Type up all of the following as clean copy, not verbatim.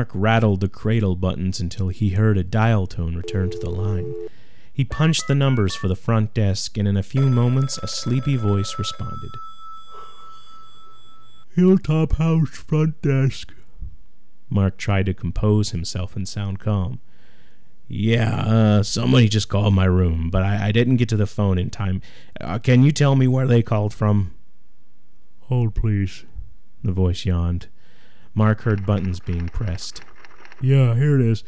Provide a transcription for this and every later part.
Mark rattled the cradle buttons until he heard a dial tone return to the line. He punched the numbers for the front desk, and in a few moments a sleepy voice responded. "Hilltop House front desk." Mark tried to compose himself and sound calm. "Yeah, somebody just called my room, but I didn't get to the phone in time. Can you tell me where they called from?" "Hold, please." The voice yawned. Mark heard buttons being pressed. "Yeah, here it is.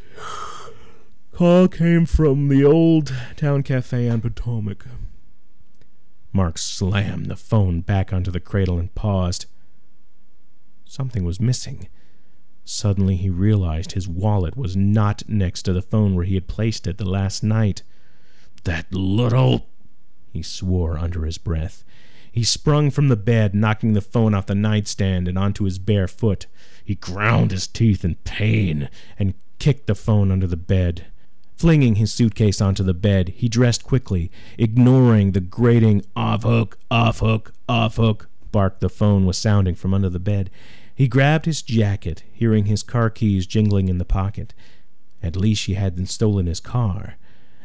Call came from the Old Town Cafe on Potomac." Mark slammed the phone back onto the cradle and paused. Something was missing. Suddenly he realized his wallet was not next to the phone where he had placed it the last night. "That little—" he swore under his breath. He sprung from the bed, knocking the phone off the nightstand and onto his bare foot. He ground his teeth in pain and kicked the phone under the bed. Flinging his suitcase onto the bed, he dressed quickly, ignoring the grating "off hook, off hook, off hook" bark the phone was sounding from under the bed. He grabbed his jacket, hearing his car keys jingling in the pocket. At least she hadn't stolen his car.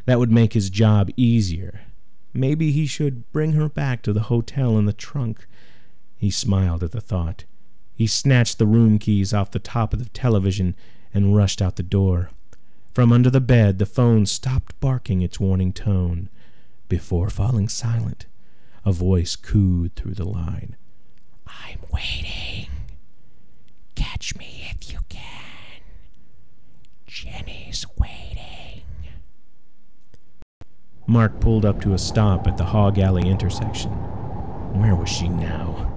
That would make his job easier. Maybe he should bring her back to the hotel in the trunk. He smiled at the thought. He snatched the room keys off the top of the television and rushed out the door. From under the bed, the phone stopped barking its warning tone. Before falling silent, a voice cooed through the line. "I'm waiting. Catch me if you can. Jenny's waiting." Mark pulled up to a stop at the Hog Alley intersection. Where was she now?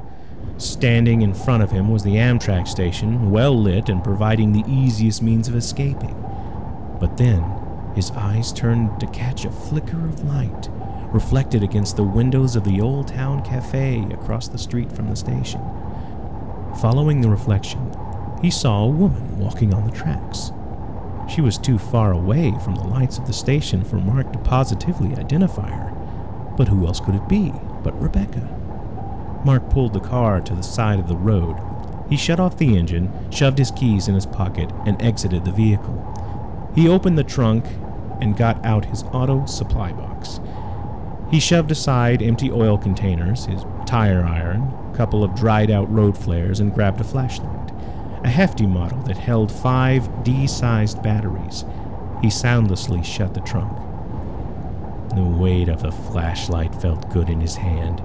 Standing in front of him was the Amtrak station, well lit and providing the easiest means of escaping. But then his eyes turned to catch a flicker of light reflected against the windows of the Old Town Cafe across the street from the station. Following the reflection, he saw a woman walking on the tracks. She was too far away from the lights of the station for Mark to positively identify her. But who else could it be but Rebecca? Mark pulled the car to the side of the road. He shut off the engine, shoved his keys in his pocket, and exited the vehicle. He opened the trunk and got out his auto supply box. He shoved aside empty oil containers, his tire iron, a couple of dried-out road flares, and grabbed a flashlight, a hefty model that held 5 D-sized batteries. He soundlessly shut the trunk. The weight of the flashlight felt good in his hand.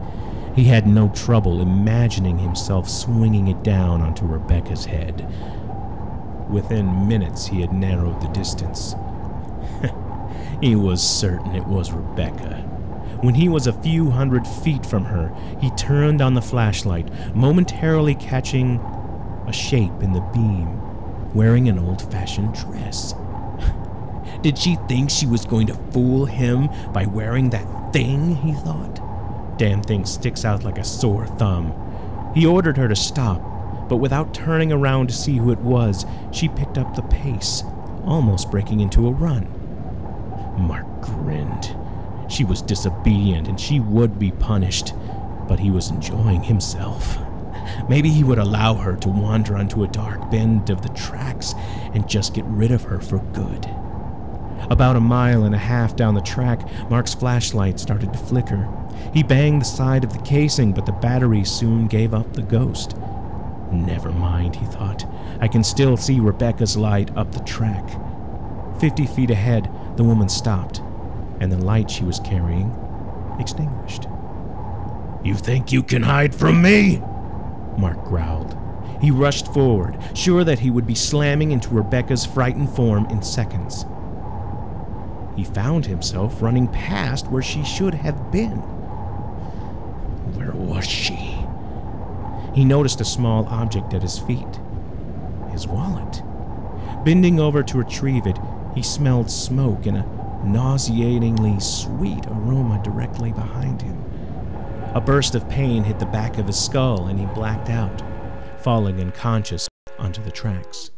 He had no trouble imagining himself swinging it down onto Rebecca's head. Within minutes, he had narrowed the distance. He was certain it was Rebecca. When he was a few hundred feet from her, he turned on the flashlight, momentarily catching a shape in the beam, wearing an old-fashioned dress. Did she think she was going to fool him by wearing that thing, he thought? Damn thing sticks out like a sore thumb. He ordered her to stop, but without turning around to see who it was, she picked up the pace, almost breaking into a run. Mark grinned. She was disobedient and she would be punished, but he was enjoying himself. Maybe he would allow her to wander onto a dark bend of the tracks and just get rid of her for good. About 1.5 miles down the track, Mark's flashlight started to flicker. He banged the side of the casing, but the battery soon gave up the ghost. Never mind, he thought. I can still see Rebecca's light up the track. 50 feet ahead, the woman stopped, and the light she was carrying extinguished. "You think you can hide from me?" Mark growled. He rushed forward, sure that he would be slamming into Rebecca's frightened form in seconds. He found himself running past where she should have been. Where was she? He noticed a small object at his feet. His wallet. Bending over to retrieve it, he smelled smoke and a nauseatingly sweet aroma directly behind him. A burst of pain hit the back of his skull and he blacked out, falling unconscious onto the tracks.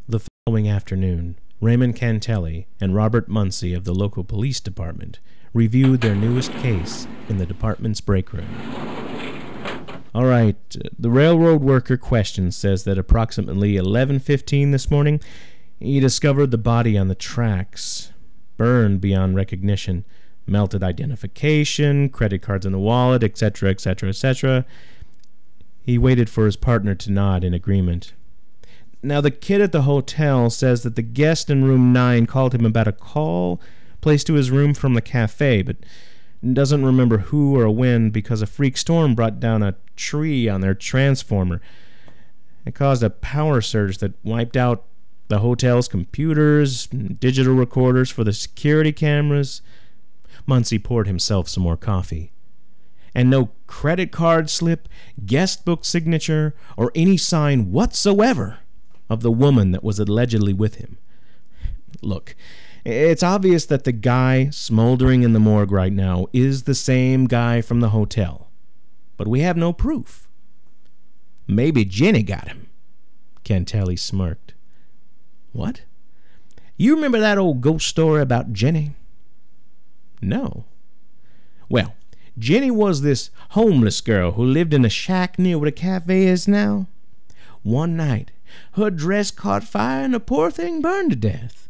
The following afternoon, Raymond Cantelli and Robert Munsey of the local police department reviewed their newest case in the department's break room. All right, the railroad worker questioned says that approximately 11:15 this morning, he discovered the body on the tracks, burned beyond recognition, melted identification, credit cards in the wallet, etc., etc., etc. He waited for his partner to nod in agreement. Now, the kid at the hotel says that the guest in room 9 called him about a call placed to his room from the cafe, but doesn't remember who or when because a freak storm brought down a tree on their transformer. It caused a power surge that wiped out the hotel's computers, digital recorders for the security cameras. Muncie poured himself some more coffee. And no credit card slip, guest book signature, or any sign whatsoever of the woman that was allegedly with him. Look, it's obvious that the guy smoldering in the morgue right now is the same guy from the hotel, but we have no proof. Maybe Jenny got him. Cantelli smirked. What? You remember that old ghost story about Jenny? No. Well, Jenny was this homeless girl who lived in a shack near where the cafe is now. One night, her dress caught fire and the poor thing burned to death.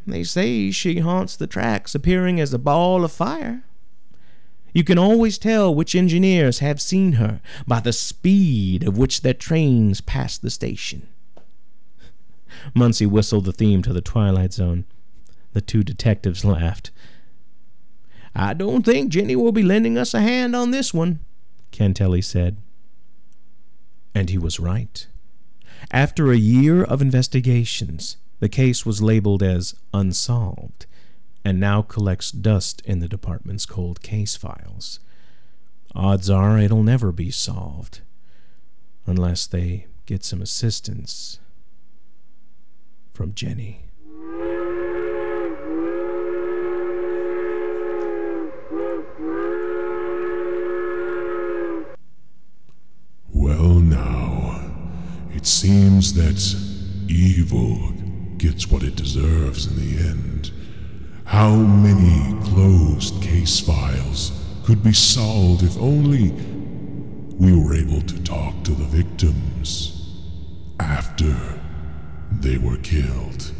They say she haunts the tracks, appearing as a ball of fire. You can always tell which engineers have seen her by the speed of which their trains pass the station. Muncie whistled the theme to the Twilight Zone. The two detectives laughed. I don't think Jenny will be lending us a hand on this one, Cantelli said. And he was right. After a year of investigations, the case was labeled as unsolved and now collects dust in the department's cold case files. Odds are it'll never be solved unless they get some assistance from Jenny. Well now, it seems that evil gets what it deserves in the end. How many closed case files could be solved if only we were able to talk to the victims after they were killed?